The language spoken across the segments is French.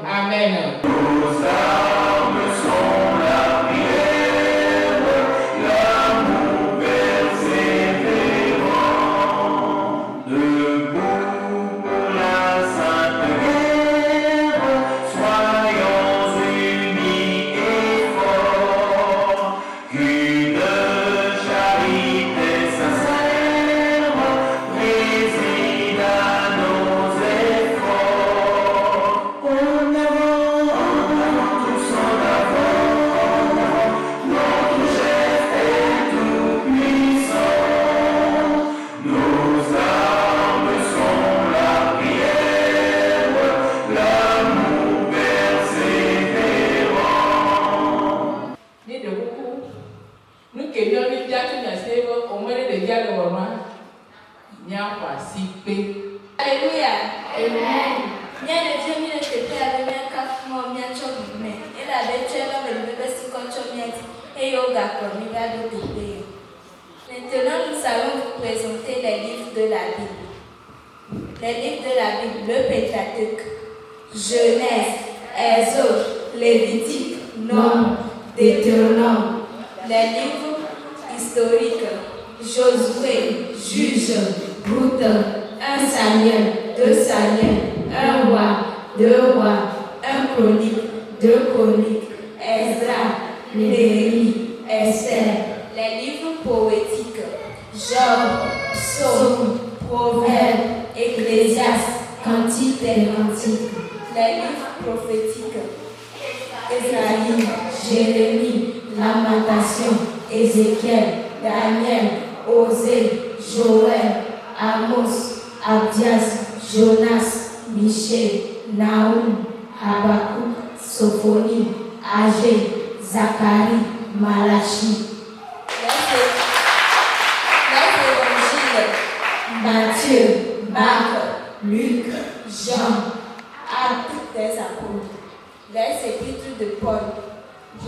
Amen. Alléluia. Amen. Bien le Dieu mine te pe avec un café mon bien chobime. Et la bête là le bébé si quand chomiet et yoga comme il va de bébé. Maintenant nous allons vous présenter les livres de la Bible. Les livres de la Bible, le Pentateuque, Genèse, Exode, Lévitique, Nombre, Deutéronome. Les livres historiques, Josué, Juge, Ruth, 1 Samuel, 2 Samuel, 1 roi, 2 rois, 1 chronique, 2 chroniques, Ezra, Néhémie, Esther. Les livres poétiques, Job, Psaume, Proverbes, Ecclésiaste, Cantique des Cantiques. Les livres prophétiques, Ésaïe, Jérémie, Lamentation, Ézéchiel, Daniel, Osée, Joël, Amos, Abdias, Jonas, Michée, Nahum, Habakkuk, Sophonie, Agé, Zacharie, Malachie. Les évangiles, Matthieu, Marc, Luc, Jean, Actes des apôtres. Les épîtres de Paul,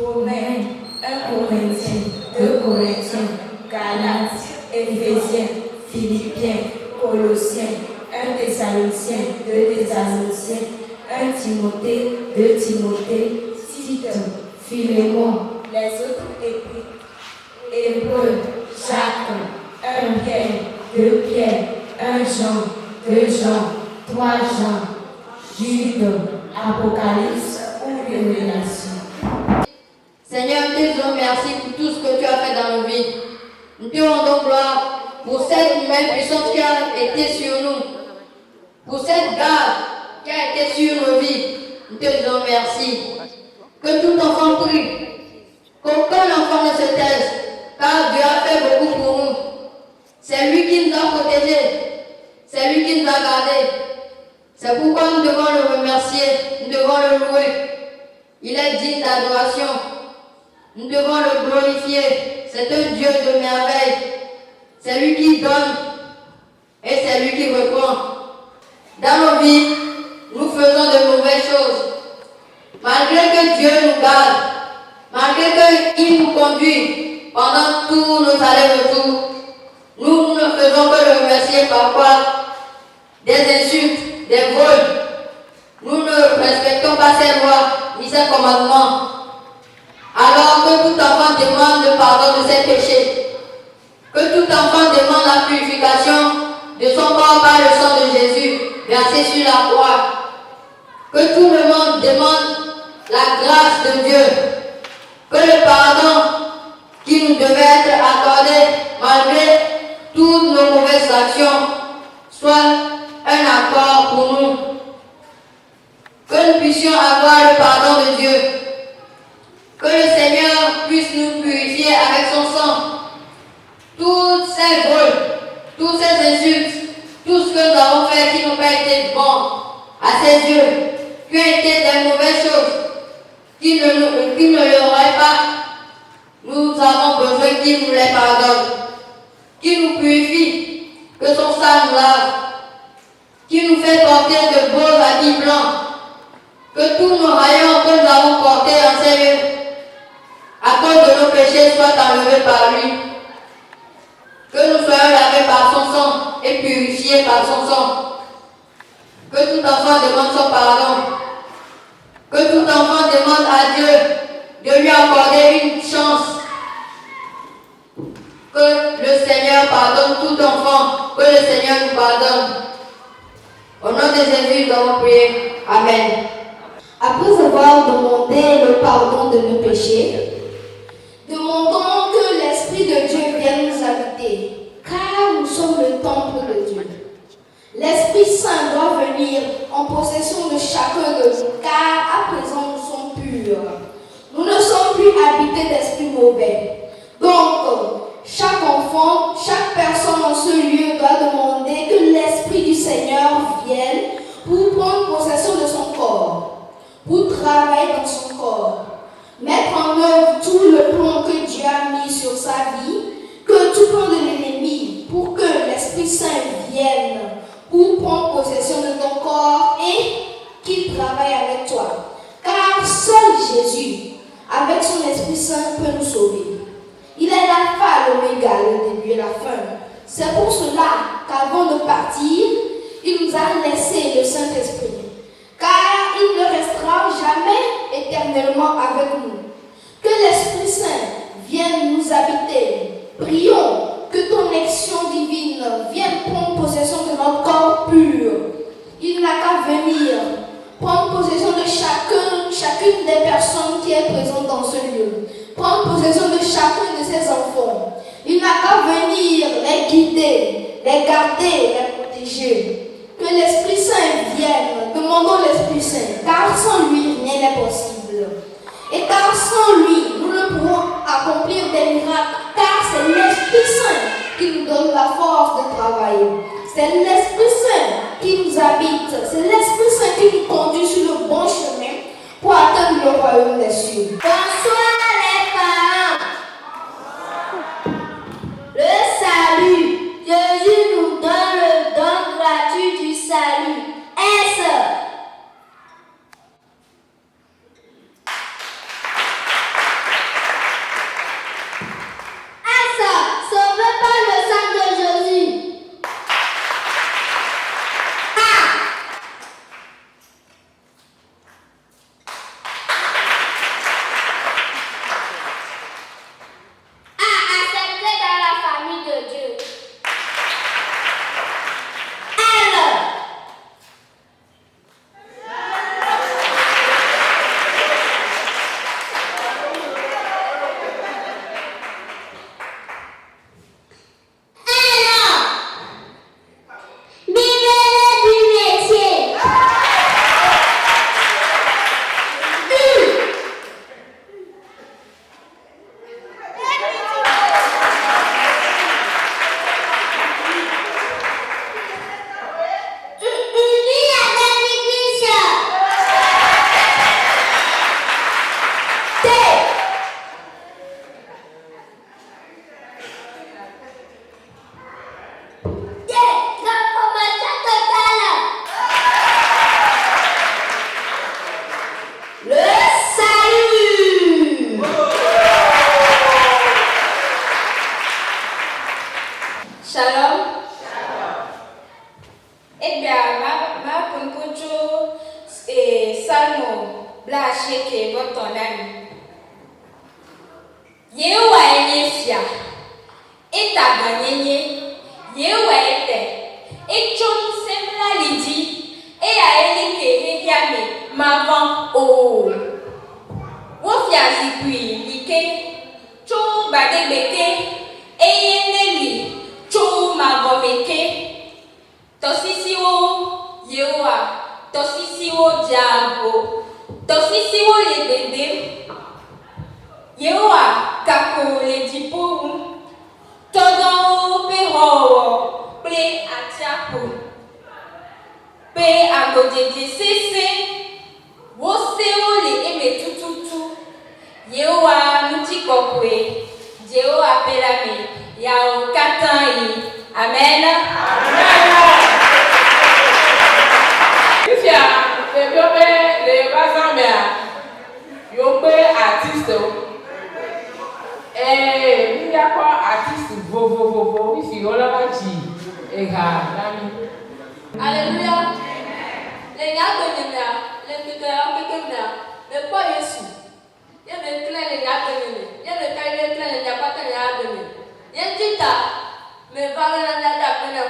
Romains, 1 Corinthiens, 2 Corinthiens, Galates, Éphésiens, Philippiens, Colossiens, 1 Thessaloniciens, 2 Thessaloniciens, 1 Timothée, 2 Timothée, Tite, Philémon, les autres épîtres, Hébreux, Jacques, 1 Pierre, 2 Pierre, 1 Jean, 2 Jean, 3 Jean, Jude, Apocalypse ou Révélation. Seigneur, nous te disons merci pour tout ce que tu as fait dans nos vies. Nous te rendons gloire pour cette nouvelle puissance qui a été sur nous, pour cette garde qui a été sur nos vies. Nous te disons merci. Que tout enfant prie, qu'aucun enfant ne se taise, car Dieu a fait beaucoup pour nous. C'est lui qui nous a protégés, c'est lui qui nous a gardés. C'est pourquoi nous devons le remercier, nous devons le louer. Il est digne d'adoration. Nous devons le glorifier. C'est un Dieu de merveille. C'est lui qui donne et c'est lui qui reprend. Dans nos vies, nous faisons de mauvaises choses. Malgré que Dieu nous garde, malgré qu'il nous conduit pendant tous nos allers-retours, nous ne faisons que le remercier parfois des insultes, des vols. Nous ne respectons pas ses lois ni ses commandements. Alors que tout enfant demande le pardon de ses péchés, que tout enfant demande la purification de son corps par le sang de Jésus versé sur la croix, que tout le monde demande la grâce de Dieu, que le pardon qui nous devait être accordé malgré toutes nos mauvaises actions soit un accord pour nous, que nous puissions avoir le pardon de Dieu. Que le Seigneur puisse nous purifier avec son sang. Toutes ces vols, toutes ces insultes, tout ce que nous avons fait qui n'ont pas été bon à ses yeux, qui ont été des mauvaises choses, qui ne l'auraient pas, nous avons besoin qu'il nous les pardonne, qu'il nous purifie, que son sang nous lave, qu'il nous fait porter de beaux habits blancs, que tous tous nos rayons que nous avons portés en ces lieux, à cause de nos péchés, soient enlevés par lui. Que nous soyons lavés par son sang et purifiés par son sang. Que tout enfant demande son pardon. Que tout enfant demande à Dieu de lui accorder une chance. Que le Seigneur pardonne tout enfant. Que le Seigneur nous pardonne. Au nom de Jésus, nous avons prié. Amen. Après avoir demandé le pardon de nos péchés, demandons que l'Esprit de Dieu vienne nous habiter, car nous sommes le temple de Dieu. L'Esprit Saint doit venir en possession de chacun de nous, car à présent nous sommes purs. Nous ne sommes plus habités d'esprits mauvais. Donc, chaque enfant, chaque personne dans ce lieu doit demander que l'Esprit du Seigneur vienne pour prendre possession de son corps, pour travailler dans son corps, mettre en œuvre tout le plan que Dieu a mis sur sa vie, que tout plan de l'ennemi, pour que l'Esprit Saint vienne, pour prendre possession de ton corps et qu'il travaille avec toi. Car seul Jésus, avec son Esprit Saint, peut nous sauver. Il est l'alpha, l'oméga, le début et la fin. C'est pour cela qu'avant de partir, il nous a laissé le Saint-Esprit. Car il ne restera jamais éternellement avec nous. Que l'Esprit Saint vienne nous habiter. Prions que ton action divine vienne prendre possession de notre corps pur. Il n'a qu'à venir prendre possession de chacune des personnes qui est présente dans ce lieu. Prendre possession de chacun de ses enfants. Il n'a qu'à venir les guider, les garder, les protéger. Que l'Esprit Saint vienne. Demandons l'Esprit Saint, car sans lui, rien n'est possible. Et car sans lui, nous ne pourrons accomplir des miracles, car c'est l'Esprit Saint qui nous donne la force de travailler. C'est l'Esprit Saint qui nous habite. C'est l'Esprit Saint qui nous conduit sur le bon chemin pour atteindre le royaume des cieux. Bonsoir les parents. Le salut. Jésus nous donne le don gratuit du salut. Est-ce sauvé par le sang de Jésus. Accepté dans la famille de Dieu. Amen. Alléluia. Les gars de Némia, les péteurs, les pas Jésus. Il y a des clés, les gars de Némia. Il y a des clés, les gars de Némia. Il y a des tas, mais pas les gars de Némia.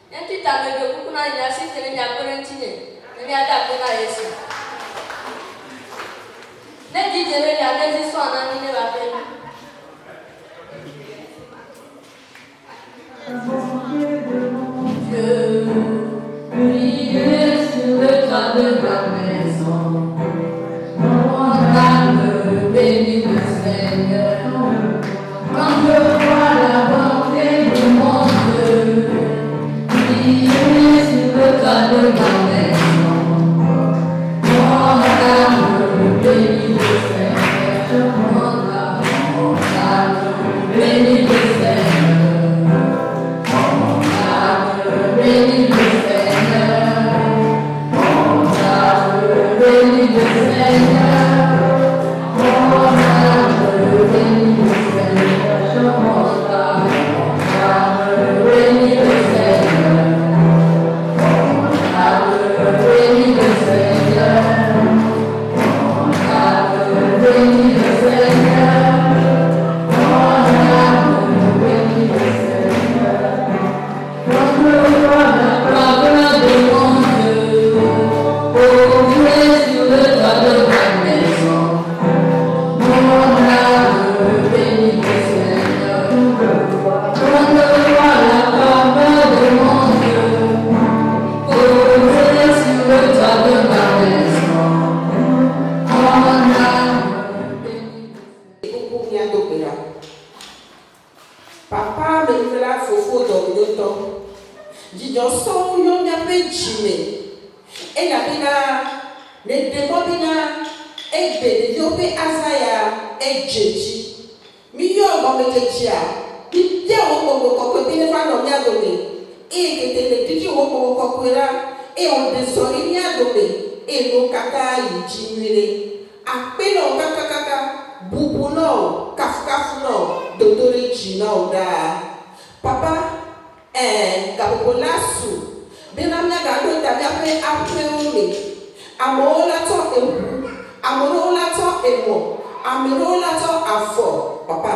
Il y a des tas, mais de beaucoup de gens qui sont les gars de Némia. Les gars de Jésus. Les DJ, les gars de Jésus sont en train de Priez sur le toit de la maison, mon âme bénit le Seigneur. Quand je vois la bonté du monde, priez sur le toit de la maison, mon âme bénit le Seigneur. Mon âme bénit le Seigneur. Bénis le Seigneur, mon âme bénis le Seigneur, mon âme bénis le Seigneur, mon âme bénis le Seigneur, mon âme bénis le Seigneur, mon âme bénis le Seigneur, mon âme bénis le Seigneur. Sur le toit de ma maison, mon âme bénit le Seigneur. Quand je vois la faveur de mon Dieu, posée sur le toit de ma maison, mon âme bénit le Seigneur. Papa me fera fofo dominuto. Dijo so yo nya pe chime. E na bina ne demo bina e bede yo pe asaya e jeji. Mi yo mo me kechia. Bi je wo mo ko pe bi ne fa no nya do mi. E kete ne tiji wo mo ko kwera e on de so ni nya do mi. E no kaka yi jinire. Ape no kaka bubu no kafu no dodori jina oda. Papa kapopolasu bina mia ga do da pe ape ome amola to ewu amola to emo amola to afọ papa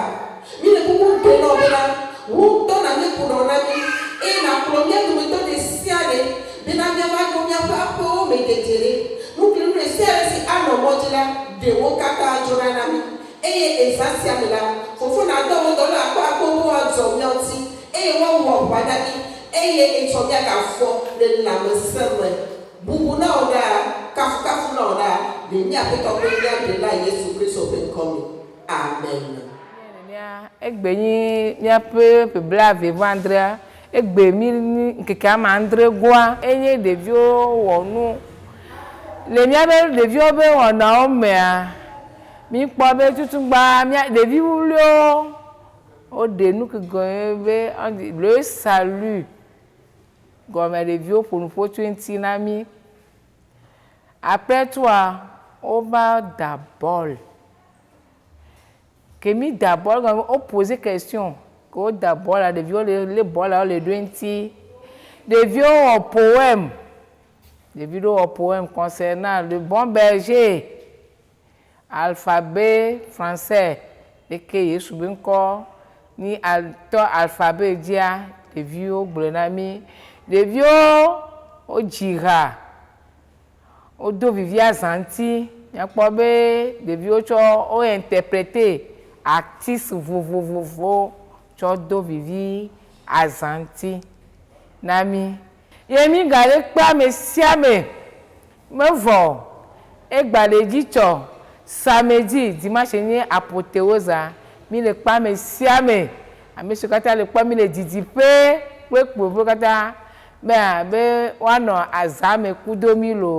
mi le kuku de no bina wo to na me kuno na mi e na klo mi do to de siale bina mia ma go mia pa po me tetere mu klo re siale si ano mojila de wo kaka jora na mi eye ezasi amila fofo na do wo do la pa po wo ozo mi oti eye wo wo padani eye etobia ka fo de na meseme bubu na oda kafu na oda de nya peto pe ya de la Yesu Kristo pe komi amen. Egbenyi miape pebla vivandra egbe mi nkeke ama andre gwa enye devio wonu le miabe devio be wona omea mi kpo be tutugba mi devi wulio o de nu ke be le salut gomme devio pour nous pour 20 nami après toi on va d'abord que mi d'abord on poser question que d'abord la devio les bol là les 20 devio un poème des vidéos au poème concernant le bon berger alphabet français et que Yesu benko ni alphabet dia de vieux blenami de vieux o jira o do vivia zanti ya pobe de vieux cho o interpréter artiste vovovovo cho do vivi azanti nami yemi gare pa me siame me vo e gbaleji cho samedi dimanche ni apothéose mi le pa me siame ami sukata le pa mi le didi pe popo kata be wano azame kudomi lo